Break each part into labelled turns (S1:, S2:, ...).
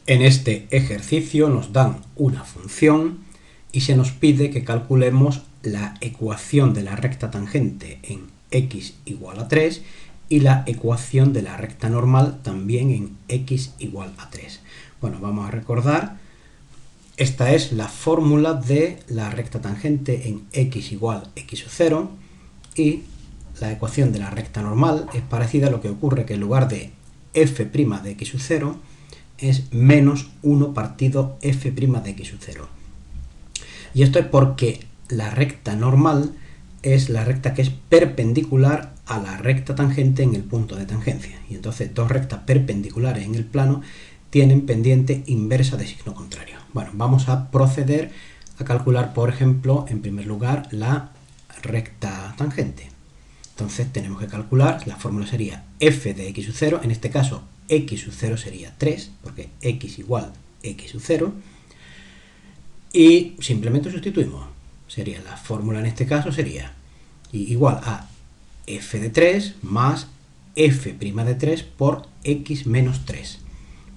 S1: En este ejercicio nos dan una función y se nos pide que calculemos la ecuación de la recta tangente en x igual a 3 y la ecuación de la recta normal también en x igual a 3. Bueno, vamos a recordar, esta es la fórmula de la recta tangente en x igual a x sub 0 y la ecuación de la recta normal es parecida a lo que ocurre que en lugar de f' de x sub 0 es menos 1 partido f' de x sub 0. Y esto es porque la recta normal es la recta que es perpendicular a la recta tangente en el punto de tangencia. Y entonces dos rectas perpendiculares en el plano tienen pendiente inversa de signo contrario. Bueno, vamos a proceder a calcular, por ejemplo, en primer lugar, la recta tangente. Entonces tenemos que calcular, la fórmula sería f de x sub 0, en este caso x sub 0 sería 3, porque x igual a x sub 0, y simplemente sustituimos. Sería la fórmula en este caso sería igual a f de 3 más f' de 3 por x menos 3.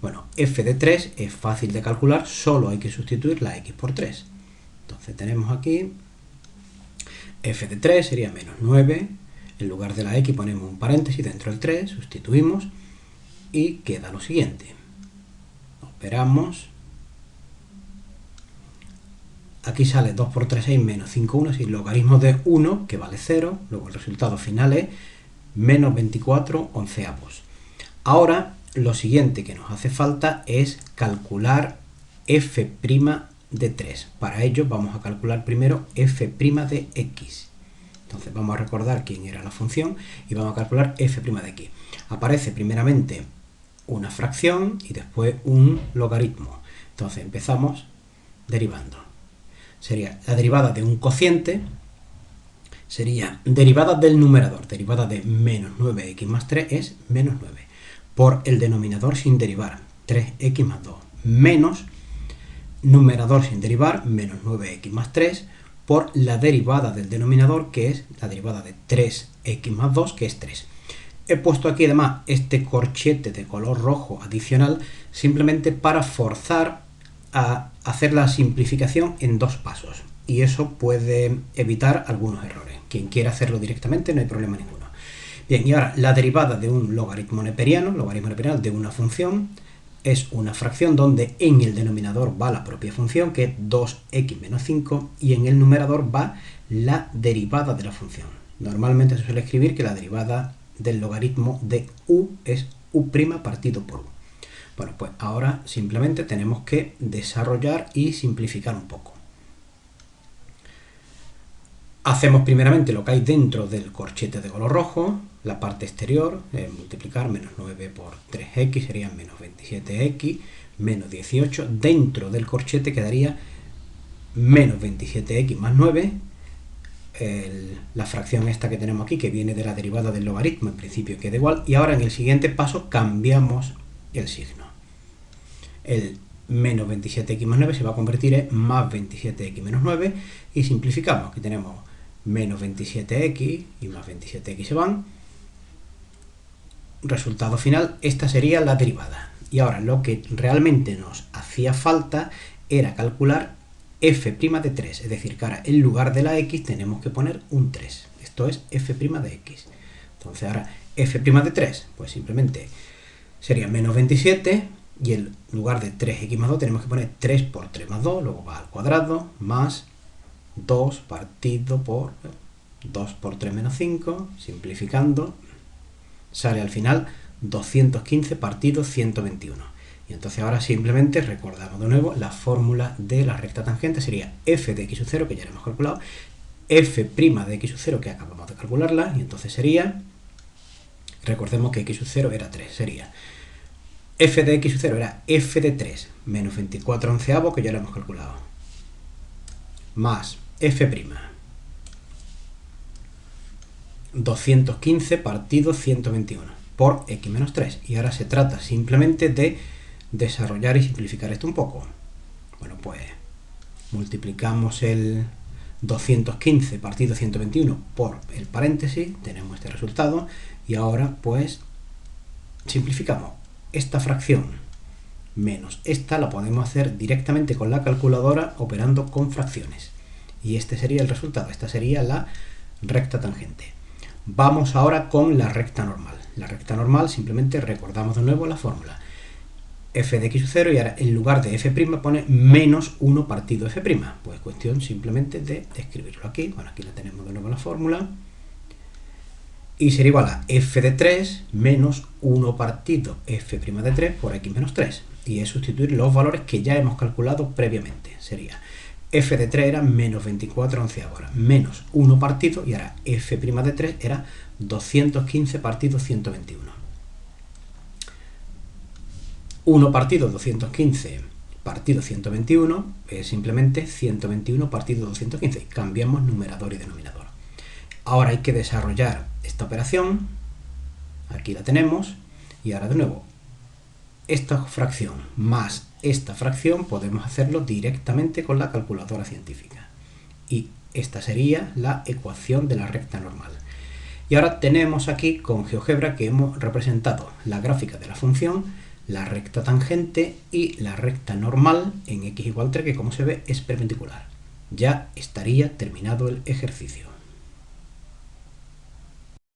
S1: Bueno, f de 3 es fácil de calcular, solo hay que sustituir la x por 3. Entonces tenemos aquí f de 3 sería menos 9, en lugar de la x ponemos un paréntesis dentro del 3, sustituimos y queda lo siguiente. Operamos. Aquí sale 2 por 3, 6 menos 5, 1, si logaritmo de 1, que vale 0, luego el resultado final es menos 24 onceavos. Ahora, lo siguiente que nos hace falta es calcular f' de 3. Para ello vamos a calcular primero f' de x. Entonces vamos a recordar quién era la función y vamos a calcular f' de x. Aparece primeramente una fracción y después un logaritmo. Entonces empezamos derivando. Sería la derivada de un cociente, sería derivada del numerador, derivada de menos 9x más 3 es menos 9, por el denominador sin derivar, 3x más 2, menos numerador sin derivar, menos 9x más 3, por la derivada del denominador, que es la derivada de 3x más 2, que es 3. He puesto aquí además este corchete de color rojo adicional, simplemente para forzar a hacer la simplificación en dos pasos, y eso puede evitar algunos errores. Quien quiera hacerlo directamente no hay problema ninguno. Bien, y ahora la derivada de un logaritmo neperiano de una función, es una fracción donde en el denominador va la propia función, que es 2x menos 5, y en el numerador va la derivada de la función. Normalmente se suele escribir que la derivada del logaritmo de u es u' partido por u. Bueno, pues ahora simplemente tenemos que desarrollar y simplificar un poco. Hacemos primeramente lo que hay dentro del corchete de color rojo, la parte exterior, multiplicar menos 9 por 3x sería menos 27x, menos 18, dentro del corchete quedaría menos 27x más 9, la fracción esta que tenemos aquí, que viene de la derivada del logaritmo, en principio queda igual, y ahora en el siguiente paso cambiamos el signo. El menos 27x más 9 se va a convertir en más 27x menos 9, y simplificamos. Aquí tenemos menos 27x y más 27x se van. Resultado final, esta sería la derivada. Y ahora lo que realmente nos hacía falta era calcular f' de 3, es decir, que ahora en lugar de la x tenemos que poner un 3. Esto es f' de x. Entonces ahora f' de 3, pues simplemente sería menos 27, y en lugar de 3x más 2 tenemos que poner 3 por 3 más 2, luego va al cuadrado, más 2 partido por 2 por 3 menos 5, simplificando, sale al final 215 partido 121. Y entonces ahora simplemente recordamos de nuevo la fórmula de la recta tangente, sería f de x sub 0, que ya hemos calculado, f' de x sub 0, que acabamos de calcularla, y entonces sería, recordemos que x sub 0 era 3, sería f de x sub 0 era f de 3 menos 24 onceavos, que ya lo hemos calculado, más f', 215 partido 121 por x menos 3. Y ahora se trata simplemente de desarrollar y simplificar esto un poco. Bueno, pues multiplicamos el 215 partido 121 por el paréntesis, tenemos este resultado, y ahora pues simplificamos esta fracción menos esta la podemos hacer directamente con la calculadora operando con fracciones. Y este sería el resultado, esta sería la recta tangente. Vamos ahora con la recta normal. La recta normal, simplemente recordamos de nuevo la fórmula. F de x sub 0 y ahora en lugar de f' pone menos 1 partido f'. Pues cuestión simplemente de escribirlo aquí. Bueno, aquí la tenemos de nuevo la fórmula. Y sería igual a f de 3 menos 1 partido f' de 3 por x menos 3. Y es sustituir los valores que ya hemos calculado previamente. Sería f de 3 era menos 24 onceavos, ahora menos 1 partido, y ahora f' de 3 era 215 partido 121. 1 partido 215 partido 121 es simplemente 121 partido 215. Cambiamos numerador y denominador. Ahora hay que desarrollar esta operación. Aquí la tenemos. Y ahora de nuevo, esta fracción más esta fracción podemos hacerlo directamente con la calculadora científica. Y esta sería la ecuación de la recta normal. Y ahora tenemos aquí con GeoGebra que hemos representado la gráfica de la función, la recta tangente y la recta normal en x igual 3, que como se ve es perpendicular. Ya estaría terminado el ejercicio.